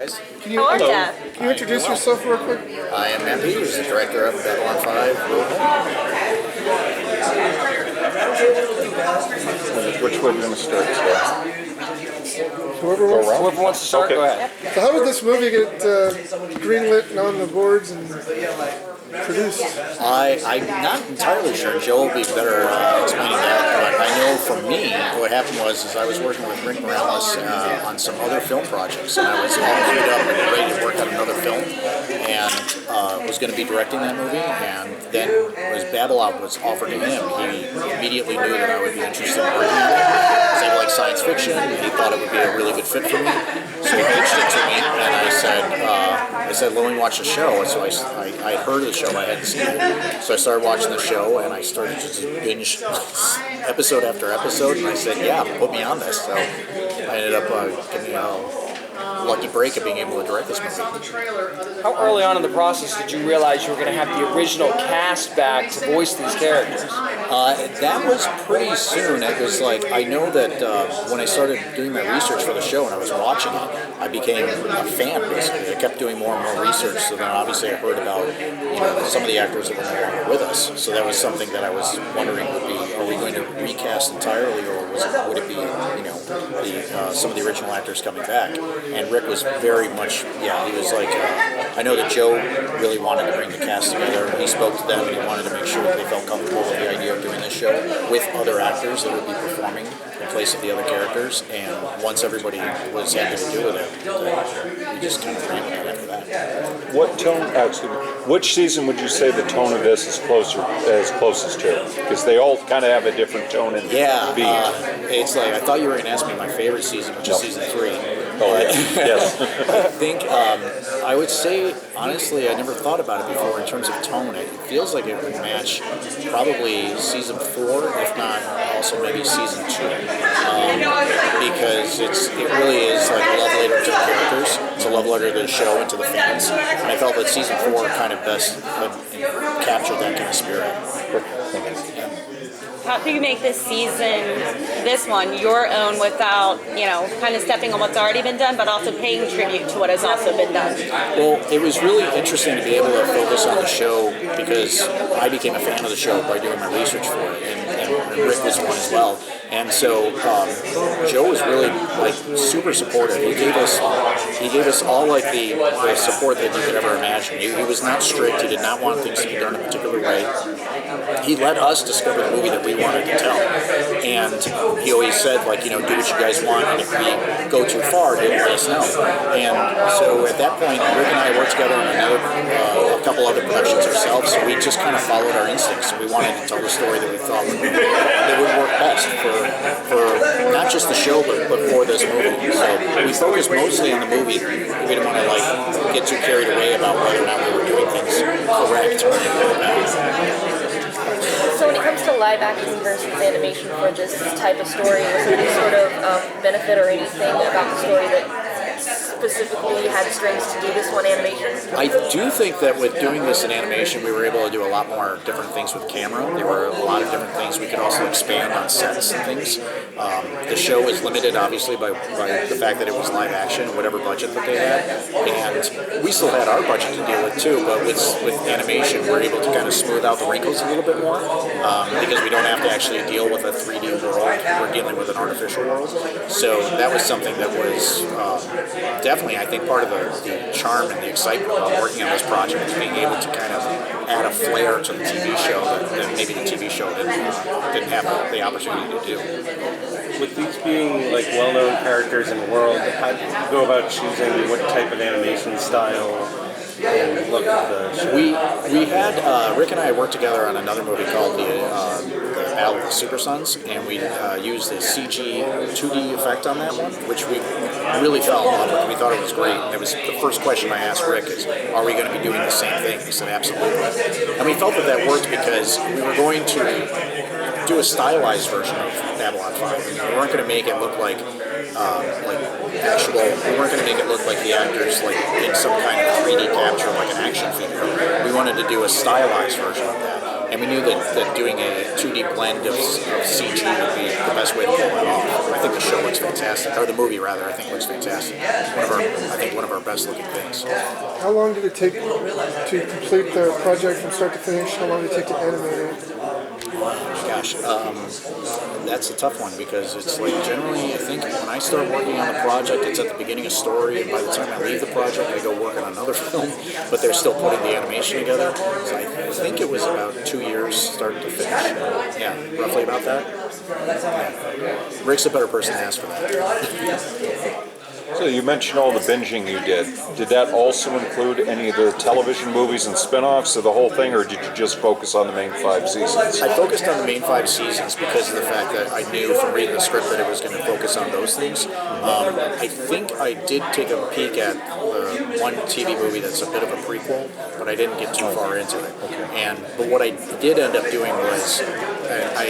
Can you, can you introduce yourself real quick? I am Matt Peters, the director of Babylon 5. Which way are we going to start today? Whoever Wants to start, go ahead. So how did this movie get greenlit and on the boards and produced? I'm not entirely sure. Joe will be better explaining that, but I know for me, what happened was I was working with Rick Morales on some other film projects, and I was all queued up and ready to work on another film, and was going to be directing that movie, and then as Babylon was offered to him, he immediately knew that I would be interested in working on it, because I like science fiction, and he thought it would be a really good fit for me, so he pitched it to me, and I said, let me watch the show. So I heard of the show, but I hadn't seen it. So I started watching the show, and I started to just binge episode after episode, and I said, yeah, put me on this. So I ended up getting a lucky break of being able to direct this movie. How early on in the process did you realize you were going to have the original cast back to voice these characters? That was pretty soon. It was like, I know that when I started doing my research for the show and I was watching it, I became a fan, basically. I kept doing more and more research, so then obviously I heard about some of the actors that were no longer with us. So that was something that I was wondering would be, are we going to recast entirely, or would it be, some of the original actors coming back? And Rick was very much, he was like, I know that Joe really wanted to bring the cast together. He spoke to them and he wanted to make sure that they felt comfortable with the idea of doing this show with other actors that would be performing in place of the other characters. And once everybody was happy to do with it, we just kind of ran with it after that. What tone? Which season would you say the tone of this is closest to? Because they all kind of have a different tone and beat. It's like, I thought you were going to ask me my favorite season, which is season 3. Oh, yes. I think I would say, honestly, I never thought about it before in terms of tone. It feels like it would match probably season 4, if not also maybe season 2, because it really is like a love letter to the characters. It's a love letter to the show and to the fans, and I felt that season 4 kind of best captured that kind of spirit. How can you make this one, your own without, kind of stepping on what's already been done, but also paying tribute to what has also been done? Well, it was really interesting to be able to focus on the show because I became a fan of the show by doing my research for it, and Rick was one as well. And so Joe was really super supportive. He gave us all the support that you could ever imagine. He was not strict. He did not want things to be done a particular way. He let us discover the movie that we wanted to tell. And he always said, do what you guys want, and if we go too far, he'll let us know. And so at that point, Rick and I worked together on a couple other productions ourselves, so we just kind of followed our instincts. We wanted to tell the story that we thought would work best for not just the show, but for this movie. So we focused mostly on the movie. We didn't want to get too carried away about whether or not we were doing things correct or anything like that. So when it comes to live action versus animation for this type of story, was there any sort of benefit or anything about the story that specifically had strengths to do this one animation? I do think that with doing this in animation, we were able to do a lot more different things with camera. There were a lot of different things. We could also expand on sets and things. The show is limited, obviously, by the fact that it was live action, whatever budget that they had. And we still had our budget to deal with, too, but with animation, we're able to kind of smooth out the wrinkles a little bit more because we don't have to actually deal with a 3D world. We're dealing with an artificial world. So that was something that was definitely, I think, part of the charm and the excitement about working on this project is being able to kind of add a flair to the TV show that maybe the TV show didn't have the opportunity to do. With these being well-known characters in the world, how did you go about choosing what type of animation style and look of the show? We had Rick and I worked together on another movie called the Battle of the Super Sons, and we used the CG 2D effect on that one, which we really fell in love with. We thought it was great. And it was the first question I asked Rick is, are we going to be doing the same thing? He said, absolutely. And we felt that worked because we were going to do a stylized version of Babylon 5. We weren't going to make it look like actual. We weren't going to make it look like the actors in some kind of 3D capture, like an action figure. We wanted to do a stylized version of that. and we knew that doing a 2D blend of CG would be the best way to pull that off. I think the show looks fantastic, or the movie rather. I think looks fantastic. One of our best looking things. How long did it take to complete the project from start to finish? How long did it take to animate it? Gosh, that's a tough one because it's like generally I think when I start working on the project, it's at the beginning of story, and by the time I leave the project, I go work on another film, but they're still putting the animation together. So I think it was about 2 years start to finish. Yeah, roughly about that. Yeah. Rick's a better person to ask for that. So you mentioned all the binging you did. Did that also include any of the television movies and spin-offs of the whole thing, or did you just focus on the main 5 seasons? I focused on the main 5 seasons because of the fact that I knew from reading the script that it was going to focus on those things. I think I did take a peek at one TV movie that's a bit of a prequel, but I didn't get too far into it. But what I did end up doing was,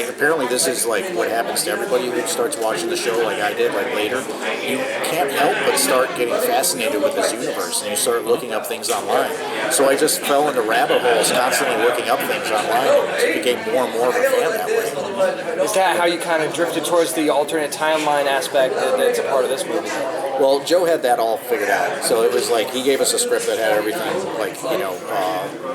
apparently this is like what happens to everybody who starts watching the show like I did, like later. You can't help but start getting fascinated with this universe, and you start looking up things online. So I just fell into rabbit holes, constantly looking up things online, and became more and more of a fan that way. Is that how you kind of drifted towards the alternate timeline aspect that's a part of this movie? Well, Joe had that all figured out. So it was like he gave us a script that had everything, like,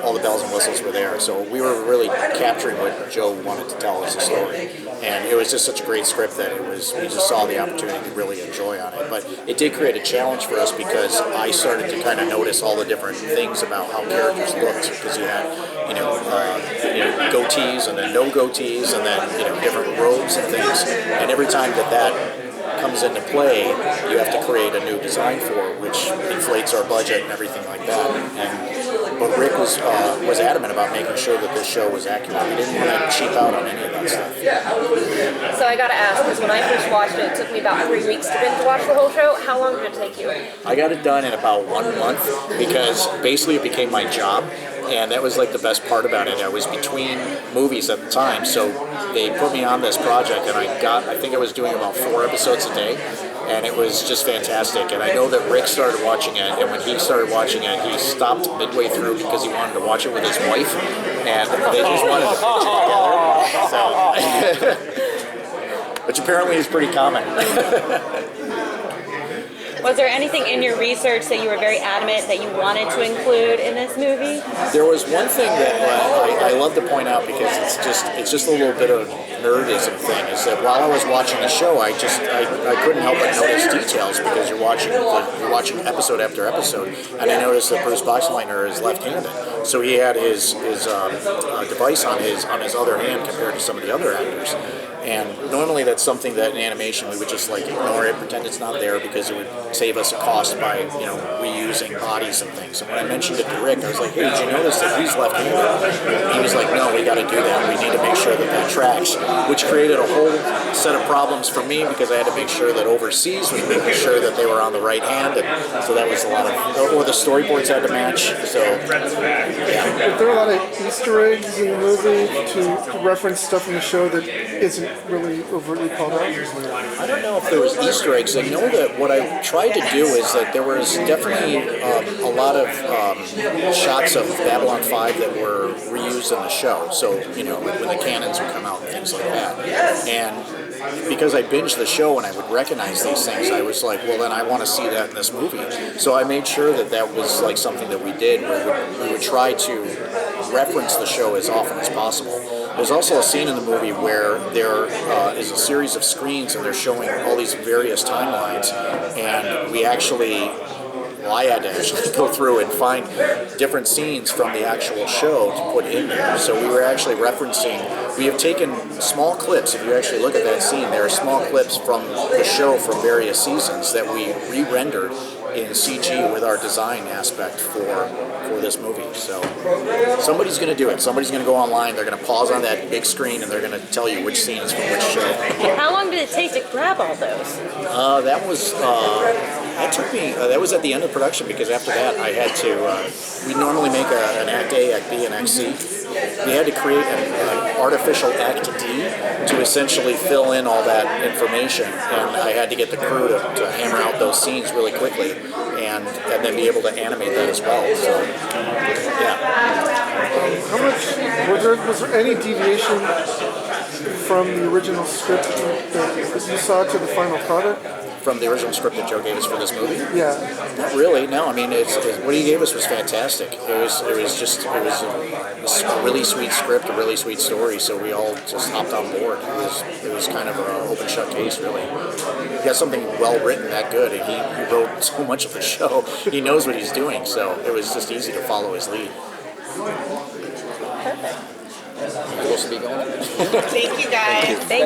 all the bells and whistles were there. So we were really capturing what Joe wanted to tell us a story. And it was just such a great script that we just saw the opportunity to really enjoy on it. But it did create a challenge for us because I started to kind of notice all the different things about how characters looked, because you had, goatees and then no goatees and then, different robes and things. And every time that comes into play, you have to create a new design for, which inflates our budget and everything like that. But Rick was adamant about making sure that this show was accurate. He didn't want to cheap out on any of that stuff. So I gotta ask, because when I first watched it took me about 3 weeks to binge watch the whole show. How long did it take you? I got it done in about 1 month because basically it became my job. And that was like the best part about it. I was between movies at the time, so they put me on this project, and I think I was doing about 4 episodes a day, and it was just fantastic. And I know that Rick started watching it, and when he started watching it, he stopped midway through because he wanted to watch it with his wife, and they just wanted to watch it together. So, which apparently is pretty common. Was there anything in your research that you were very adamant that you wanted to include in this movie? There was one thing that I love to point out because it's just a little bit of nerdism thing. Is that while I was watching the show, I couldn't help but notice details because you're watching episode after episode, and I noticed that Bruce Boxleitner is left-handed, so he had his device on his other hand compared to some of the other actors. And normally that's something that in animation we would just like ignore it, pretend it's not there because it would save us a cost by reusing bodies and things. And when I mentioned it to Rick, I was like, "Hey, did you notice that he's left-handed?" He was like, "No, we got to do that. We need to make sure that tracks," which created a whole set of problems for me because I had to make sure that overseas we making sure that they were on the right hand, and so that was a lot of, or the storyboards had to match. So yeah. Are there a lot of Easter eggs in the movie to reference stuff in the show that isn't really overtly called out? I don't know if there was Easter eggs. I know that what I tried to do is that there was definitely a lot of shots of Babylon 5 that were reused in the show. So, when the cannons would come out and things like that. And because I binged the show and I would recognize these things, I was like, well, then I want to see that in this movie. So I made sure that was like something that we did, where we would try to reference the show as often as possible. There's also a scene in the movie where there is a series of screens and they're showing all these various timelines, and I had to actually go through and find different scenes from the actual show to put in there. So we were actually we have taken small clips. If you actually look at that scene, there are small clips from the show from various seasons that we re-rendered in CG with our design aspect for this movie. So somebody's going to do it. Somebody's going to go online. They're going to pause on that big screen and they're going to tell you which scene is from which show. How long did it take to grab all those? That took me. That was at the end of production because after that I had to. We normally make an Act A, Act B, and Act C. We had to create an artificial Act D to essentially fill in all that information, and I had to get the crew to hammer out those scenes really quickly. and then be able to animate that as well. So, yeah. How much was there any deviation from the original script that you saw to the final product? From the original script that Joe gave us for this movie? Yeah. Not really. No. I mean, what he gave us was fantastic. It was a really sweet script, a really sweet story. So we all just hopped on board. It was kind of an open shut case, really. He got something well written that good, and he wrote so much of the show. He knows what he's doing, so it was just easy to follow his lead. Perfect. You're supposed to be going. Thank you guys. Thank